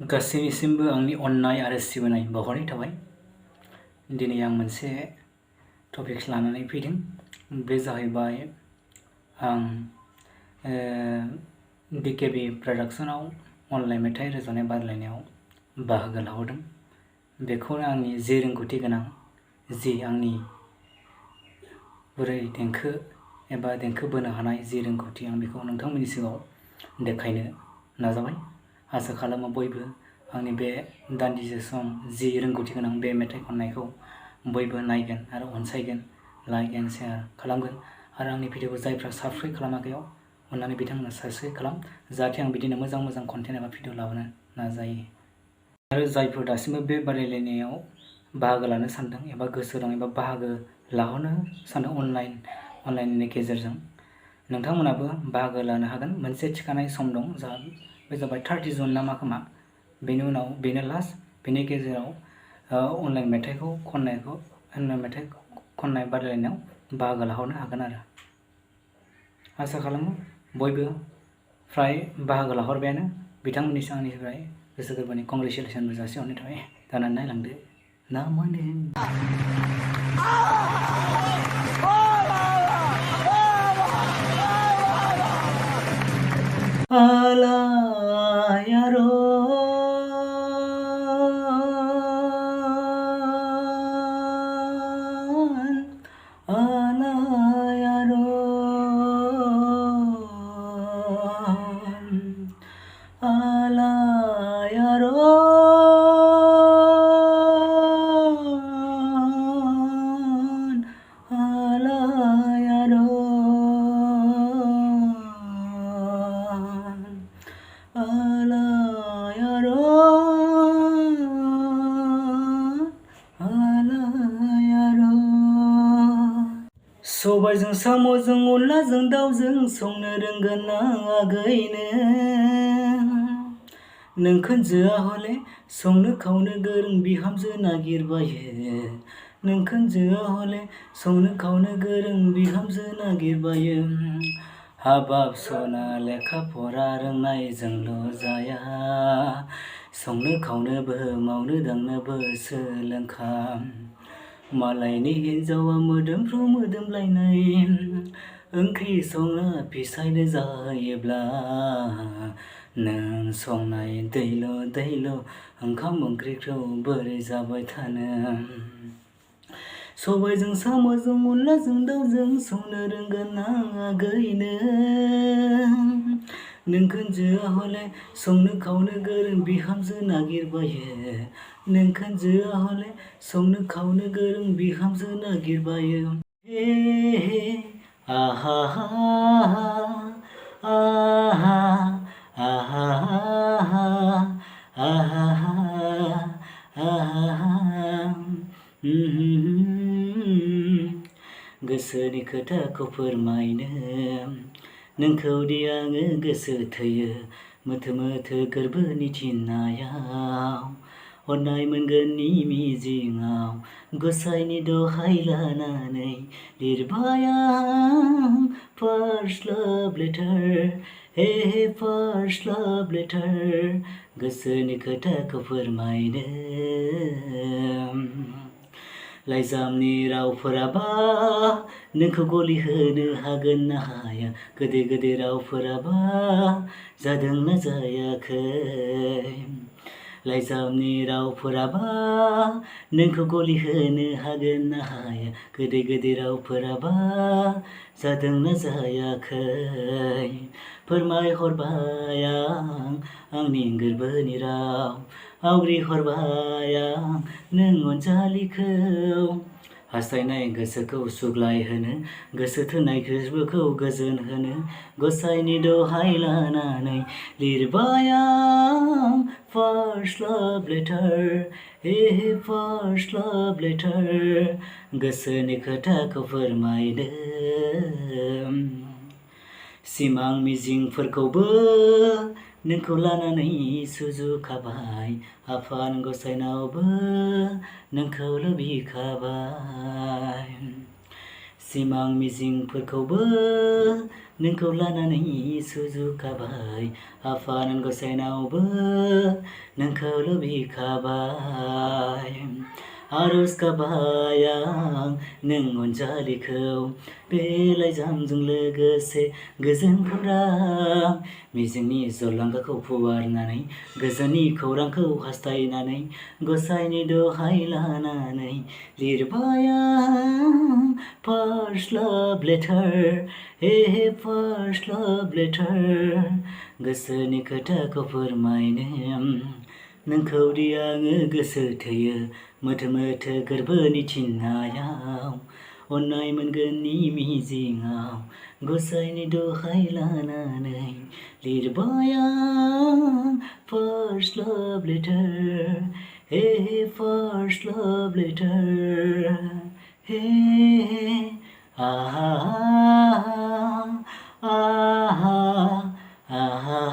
गासैनिसिमबो आंनि अननाय आरो सिबिनाय बावहरनाय थाबाय। दिनै आं मोनसे टपिक्स लानानै फैदों। बे जाहैबाय आं BKB प्रडाक्शनाव अनलाइन मेथाइ रोजाबनाय बादायलायनायाव बाहागो लाहरदों। बेखौनो आंनि जे रोंगौथि गोनां आंनि गुरै देंखो एबा देंखो बोनो हानाय जे रोंगौथि आं बेखौ नोंथांमोननि सिगाङाव देखायनो नाजाबाय। आसा खालामो बयबो आंनि बे दान्दिसे सम जि रोंगौथि गोनां बे मेथाइ खननायखौ बयबो नायगोन आरो अनसायगोन, लाइक एन्ड शेयार खालामगोन आरो आंनि भिडिअखौ जायफ्रा साबस्क्राइब खालामाखै अननानै बिथांमोना साबस्क्राइब खालाम, जाहाथे आं बिदिनो मोजां कन्टेन्ट एबा भिडिअ लाबोनो नाजायो। आरो जायफोर दासिमबो बे बादायलायनायाव बाहागो लानो सानदों एबा गोसो दं एबा बाहागो लाहरनो सानदों अनलाइननि गेजेरजों, नोंथांमोनाबो बाहागो लानो हागोन। मोनसे थिखानाय सम दं, बे जाबाय 30 जुन ना मा खोमा। बेनि उनाव बेनो लास्ट। बेनि गेजेराव अनलाइन मेथाइ खननाय बादायलायनायाव बाहागो लाहरनो हागोन आरो। आसा खालामो बयबो फ्राय बाहागो लाहरबायानो। बिथांमोननिसिम आंनिफ्राय गोसो गोरबोनि कंग्रेचुलेसनबो जासिहरनाय थाबाय। जानानै नायलांदो ना माने। सबायजों साम'जों अनलाजों दाउजों संनो रोंगोन ना आगैनो? नोंखुनजोआ हले संनो खावनो गोरों बिहामजो नागिरबायो। नोंखुनजोआ हले संनो खावनो गोरों बिहामजो नागिरबायो। हाबाब सना लेखा फरा रोंनायजोंल' जाया, संनो खावनोबो मावनो दांनोबो सोलोंखा। मालायनि हिन्जावा मोदोमफ्रु मोदोमलायनाय ओंख्रि संना फिसायनो जायोब्ला, नों संनाय दैल' ओंखाम ओंख्रिखौ बोरै जाबाय थानो? सबायजों साम'जों अनलाजों दाउजों संनो रोंगोन ना आगैनो? नोंखुनजोआ हले संनो खावनो गोरों बिहामजो नागिरबायो। नोंखुनजोआ हले संनो खावनो गोरों बिहामजो नागिरबायो। हे आहा आहा आहा गोसोनि खोथाखौ फोरमायनो नोंखौदि आङो गोसो थोयो, मोथो गोरबोनि थिननायाव अननाय मोनगोननि मिजिङाव गसाइनि दहाय लानानै लिरबाय आं फार्स्ट लाभ लेटार, हे फार्स्ट लाभ लेटार। गोसोनि खोथाखौ फोरमायनो लाइजामनि रावफोराबा नोंखौ गलि होनो हागोन ना हाया? गोदै रावफोराबा जादोंना जायाखै? लाइजामनि रावफोराबा नोंखौ गलि होनो हागोन ना हाया? गोदै रावफोराबा जादोंना जायाखै? फोरमायहरबाय आं आंनि गोरबोनि राव, आवग्रिहरबाय आं नों अनजालिखौ। हास्थायनाय गोसोखौ सुग्लाय होनो, गोसो थोनाय गोसोखौ गोजोन होनो गसाइनि दहाय लानानै लिरबाय आं फार्स्ट लाभ लेटार, हे फार्स्ट लाभ लेटार। गोसोनि खोथाखौ फोरमायनो सिमां मिजिंफोरखौबो नोंखौ लानानै सुजुखाबाय, आफा गसाइनावबो नोंखौ लुबैखाबाय। सिमां मिजिंफोरखौबो नोंखौ लानानै सुजुखाबाय आफा आनान गसाइनावबो नोंखौ लुबैखाबाय आरज गाबबाय आं नों अनजालिखौ बे लाइजामजों लोगोसे गोजोन खौरां मिजिंनि जलांगाखौ फुवारनानै गोजोननि खौरांखौ हास्थायनानै गसाइनि दहाय लानानै लिरबाय आं फार्स्ट लाभ लेटार फार्स्ट लाभ लेटार गोसोनि खोथाखौ फोरमायनो नोंखौ दि आङो गोसो थोयो मोथो मोथो गोरबोनि थिननायाव अननाय मोनगोननि मिजिङाव गसाइनि दहाय लानानै लिरबाय आं फार्स्ट लाभ लेटार फार्स्ट लाभ लेटार आहा आहा आहा